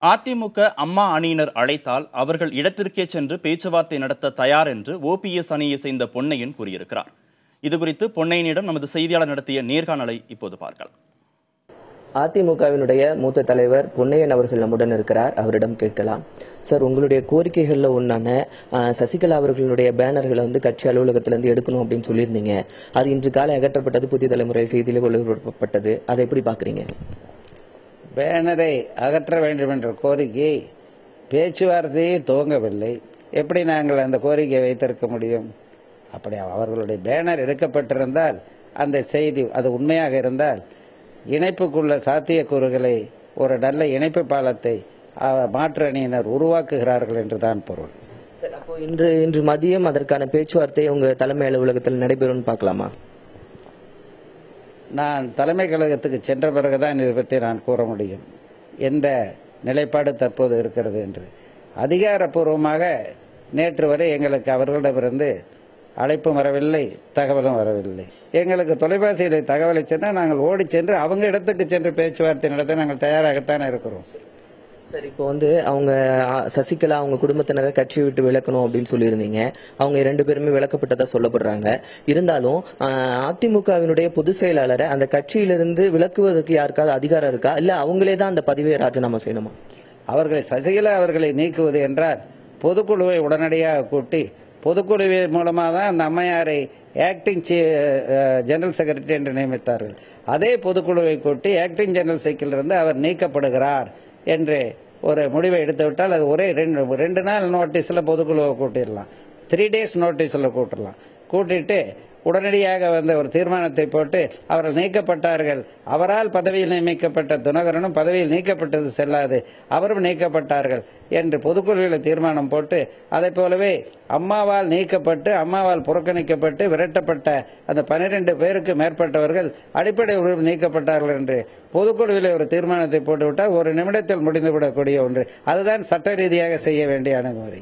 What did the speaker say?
அதிமுக அம்மா அணியினர் அழைத்தால் அவர்கள் இடத்திற்கே சென்று பேச்சுவார்த்தை நடத்த தயார் என்று ஓபிஎஸ் அணியை சேர்ந்த பொன்னையன் கூறியிருக்கிறார். இதுகுறித்து பொன்னையனிடம் நமது செய்தியாளர் நடத்திய நேர்காணலை இப்போது பார்க்கலாம். அதிமுகவினுடைய மூத்த தலைவர் பொன்னையன் அவர்கள் நம்முடன் இருக்கிறார். அவரிடம் கேட்கலாம். சார், உங்களுடைய கோரிக்கைகள்ல ஒன்றான சசிகலா அவர்களுடைய பேனர்களை கட்சி அலுவலகத்திலிருந்து எடுக்கணும் அப்படின்னு சொல்லியிருந்தீங்க. அது இன்று காலை அகற்றப்பட்டது, புதிய தலைமுறை செய்தியில் ஒளிபரப்பப்பட்டது. அதை எப்படி பாக்குறீங்க? பேனரை அகற்ற வேண்டும் என்ற கோரிக்கை பேச்சுவார்த்தையே துவங்கவில்லை. எப்படி நாங்கள் அந்த கோரிக்கையை வைத்திருக்க முடியும்? அப்படி அவர்களுடைய பேனர் எடுக்கப்பட்டிருந்தால் அந்த செய்தி அது உண்மையாக இருந்தால் இணைப்புக்குள்ள சாத்தியக்கூறுகளை ஒரு நல்ல இணைப்பு பாலத்தை மாற்று அணியினர் உருவாக்குகிறார்கள் என்றுதான் பொருள். அப்போ இன்று மதியம் அதற்கான பேச்சுவார்த்தை உங்க தலைமை அலுவலகத்தில் நடைபெறும் பார்க்கலாமா? நான் தலைமை கழகத்துக்கு சென்ற பிறகுதான் இதை பற்றி நான் கூற முடியும், எந்த நிலைப்பாடு தற்போது இருக்கிறது என்று. அதிகாரப்பூர்வமாக நேற்று வரை எங்களுக்கு அவர்களிடமிருந்து அழைப்பும் வரவில்லை, தகவலும் வரவில்லை. எங்களுக்கு தொலைபேசியில் தகவலை சென்றால் நாங்கள் ஓடி சென்று அவங்க இடத்துக்கு சென்று பேச்சுவார்த்தை நடத்த நாங்கள் தயாராகத்தான் இருக்கிறோம். சார், இப்போ அவங்க சசிகலா அவங்க குடும்பத்தினரை கட்சியை விட்டு விலக்கணும் அப்படின்னு சொல்லியிருந்தீங்க. அவங்க 2 பேருமே விலக்கப்பட்டதா சொல்லப்படுறாங்க. இருந்தாலும் அதிமுகவினுடைய பொதுச் செயலாளரை அந்த கட்சியிலிருந்து விலக்குவதற்கு யாருக்காவது அதிகாரம் இருக்கா, இல்ல அவங்களே தான் அந்த பதவியை ராஜினாமா செய்யணுமா? சசிகலா அவர்களை நீக்குவது என்றால் பொதுக்குழுவை உடனடியாக கூட்டி பொதுக்குழுவின் மூலமாக தான் அந்த அம்மையாரை ஆக்டிங் ஜெனரல் செக்ரட்டரி என்று நியமித்தார்கள். அதே பொதுக்குழுவை கூட்டி ஆக்டிங் ஜெனரல் செக்ரட்டரியிலிருந்து அவர் நீக்கப்படுகிறார் என்று ஒரு முடிவை எடுத்துவிட்டால் அது ஒரே 2 நாள் நோட்டீஸில் பொதுக்குழுவை கூட்டிடலாம், 3 days நோட்டீஸில் கூட்டலாம். கூட்டிட்டு உடனடியாக ஒரு தீர்மானத்தை போட்டு அவர்கள் நீக்கப்பட்டார்கள். அவரால் பதவியில் நியமிக்கப்பட்ட தினகரனும் பதவியில் நீக்கப்பட்டது செல்லாது, அவரும் நீக்கப்பட்டார்கள் என்று பொதுக்குழுவில் தீர்மானம் போட்டு, அதை போலவே அம்மாவால் நீக்கப்பட்டு அம்மாவால் புறக்கணிக்கப்பட்டு விரட்டப்பட்ட அந்த 12 பேருக்கு மேற்பட்டவர்கள் அடிப்படை உரிமை நீக்கப்பட்டார்கள் என்று பொதுக்குழுவில் ஒரு தீர்மானத்தை போட்டுவிட்டால் 1 நிமிடத்தில் முடிந்துவிடக்கூடிய ஒன்று. அதுதான் சட்ட ரீதியாக செய்ய வேண்டிய அணுகுமுறை.